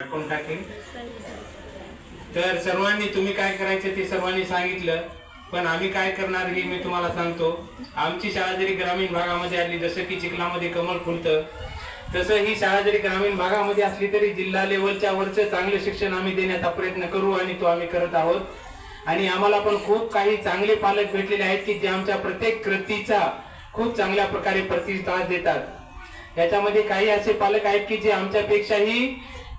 कोण टाकेल? तर सर्वांनी तुम्ही काय करायचं ते सर्वांनी सांगितलं, पण आम्ही काय करणार हे मी तुम्हाला सांगतो। आमची शाळा जरी ग्रामीण भागामध्ये आली, जसं की चिखलामध्ये कमळ फुलतं, तसं ही शाळा जरी ग्रामीण भागामध्ये असली तरी जिल्हा लेवलच्या वरचं चांगलं शिक्षण आम्ही देण्याचा प्रयत्न करू आणि तो आम्ही करत आहोत। आणि आम्हाला पण खूप काही चांगले पालक भेटलेले आहेत की जे आमच्या प्रत्येक कृतीचा खूप चांगल्या प्रकारे प्रतिसाद देतात। याच्यामध्ये काही असे पालक आहेत की जे आमच्यापेक्षाही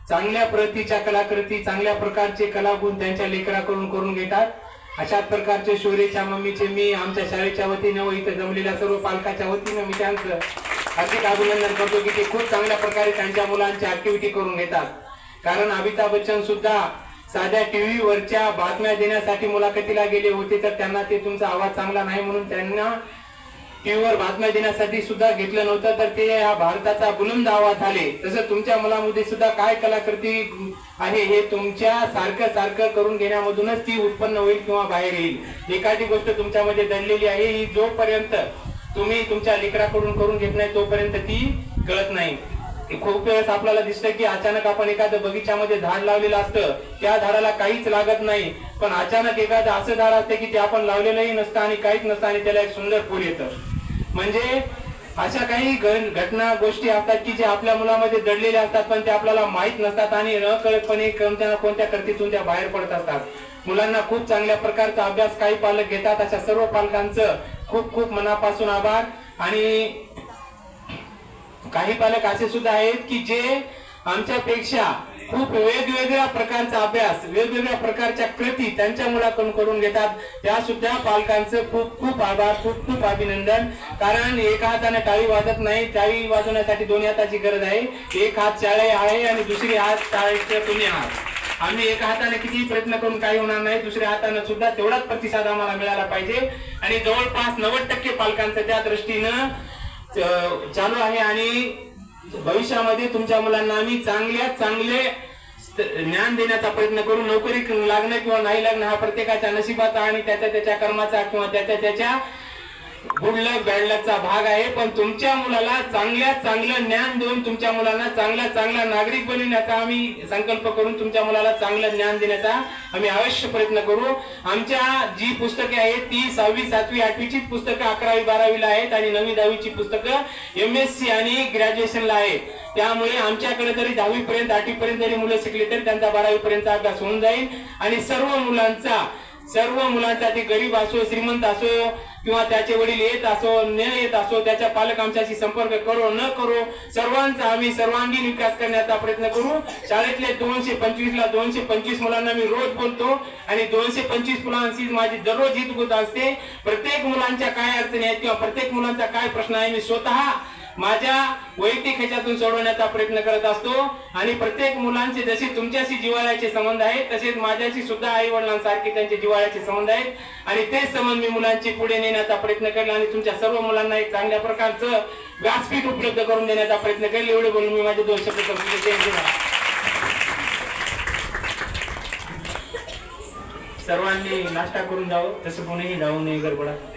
चांगल्या प्रतीच्या कलाकृती, चांगल्या प्रकारचे कलागुण त्यांच्या लेकराकडून करून घेतात। अशा प्रकारचे शौर्यच्या मम्मीचे मी आमच्या शाळेच्या वतीने व इथे जमलेल्या सर्व पालकाच्या वतीने मी त्यांचं हार्दिक अभिनंदन करतो की ते खूप चांगल्या प्रकारे त्यांच्या मुलांची ऍक्टिव्हिटी करून घेतात। कारण अमिताभ बच्चन सुद्धा साध्या टीव्ही वरच्या बातम्या देण्यासाठी मुलाखतीला गेले होते, तर त्यांना ते तुमचा आवाज चांगला नाही म्हणून त्यांना टीव्हीवर बातम्या देण्यासाठी सुद्धा घेतलं नव्हतं, तर ते या भारताचा बुलंद आवाज झाले। तसं तुमच्या मुलामध्ये सुद्धा काय कलाकृती आहे हे तुमच्या सारखं करून घेण्यामधूनच ती उत्पन्न होईल किंवा बाहेर येईल। एखादी गोष्ट तुमच्यामध्ये दडलेली आहे, ही जोपर्यंत तुम्ही तुमच्या लेकराकडून करून घेत नाही तोपर्यंत ती कळत नाही। खूप वेळेस आपल्याला दिसतं की अचानक आपण एखाद्या बगीच्यामध्ये झाड लावलेलं असतं, त्या झाडाला काहीच लागत नाही, पण अचानक एखादं असं झाड असतं की ते आपण लावलेलंही नसतं आणि काहीच नसतं आणि त्याला एक सुंदर फूल येतं। म्हणजे अशा काही घटना गोष्टी असतात की जे आपल्या मुलामध्ये दडलेल्या असतात, पण ते आपल्याला माहित नसतात आणि नकळतपणे कोणत्या ना कोणत्या कृतीतून त्या बाहेर पडत असतात। मुलांना खूप चांगल्या प्रकारचा अभ्यास काही पालक घेतात, अशा सर्व पालकांचं खूप खूप मनापासून आभार। आणि काही पालक असे सुद्धा आहेत की जे आमच्यापेक्षा खूप वेगवेगळ्या प्रकारचा अभ्यास, वेगवेगळ्या प्रकारच्या कृती त्यांच्या मुलाकडून करून घेतात, त्या सुद्धा पालकांचं खूप खूप आभार, खूप खूप अभिनंदन। कारण एका हाताने टाळी वाजत नाही, टाळी वाजवण्यासाठी दोन्ही हाताची गरज आहे। एक हात शाळे आहे आणि दुसरी हात शाळेचे तुम्ही आहात। आम्ही एका हाताने किती प्रयत्न करून काही होणार नाही, दुसऱ्या हाताने सुद्धा तेवढाच प्रतिसाद आम्हाला मिळाला पाहिजे। आणि जवळपास 90% पालकांचं त्या दृष्टीनं चालू आहे आणि भविष्यामध्ये तुमच्या मुलांना आम्ही चांगले ज्ञान देण्याचा प्रयत्न करू। नोकरी लागणं किंवा नाही लागणं हा प्रत्येकाच्या नशिबाचा आणि त्याच्या कर्माचा किंवा त्याच्या गुड लक बॅड लकचा भाग आहे, पण तुमच्या मुलाला चांगलं ज्ञान देऊन तुमच्या मुलांना चांगला नागरिक बनवण्याचा आम्ही संकल्प करून तुमच्या मुलाला चांगलं ज्ञान देण्याचा आम्ही अवश्य प्रयत्न करू। आमच्या जी पुस्तके आहेत ती 6वी 7वी 8वी ची पुस्तकं 11वी 12वीला आहेत आणि 9वी 10वी ची पुस्तकं MSc आणि ग्रॅज्युएशनला आहेत। त्यामुळे आमच्याकडे जरी 10वी पर्यंत 8वी पर्यंत जरी मुलं शिकले तरी त्यांचा 12वी पर्यंतचा अभ्यास होऊन जाईल। आणि सर्व मुलांचा ते गरीब असो, श्रीमंत असो किंवा त्याचे वडील येत असो न येत असो, त्याच्या पालक आमच्याशी संपर्क करो न करो, सर्वांचा आम्ही सर्वांगीण विकास करण्याचा प्रयत्न करू। शाळेतले 225ला 225 मुलांना मी रोज बोलतो आणि 225 मुलांशी माझी दररोज हितगुज असते। प्रत्येक मुलांच्या काय अडचणी आहेत किंवा प्रत्येक मुलांचा काय प्रश्न आहे मी स्वतः माझ्या वैयक्तिक ह्याच्यातून सोडवण्याचा प्रयत्न करत असतो। आणि प्रत्येक मुलांचे जसे तुमच्याशी जिव्हाळ्याचे संबंध आहेत तसेच माझ्याशी सुद्धा आई वडिलांसारखे त्यांचे जिव्हाळ्याचे संबंध आहेत आणि तेच संबंध मी मुलांची पुढे नेण्याचा प्रयत्न करेल आणि तुमच्या सर्व मुलांना एक चांगल्या प्रकारचं व्यासपीठ उपलब्ध करून देण्याचा प्रयत्न करेल। एवढे बोलून मी माझे 2 शब्द संपवतो। सर्वांनी नाश्ता करून जावं, तसं कोणीही जाऊ नये गडबडात।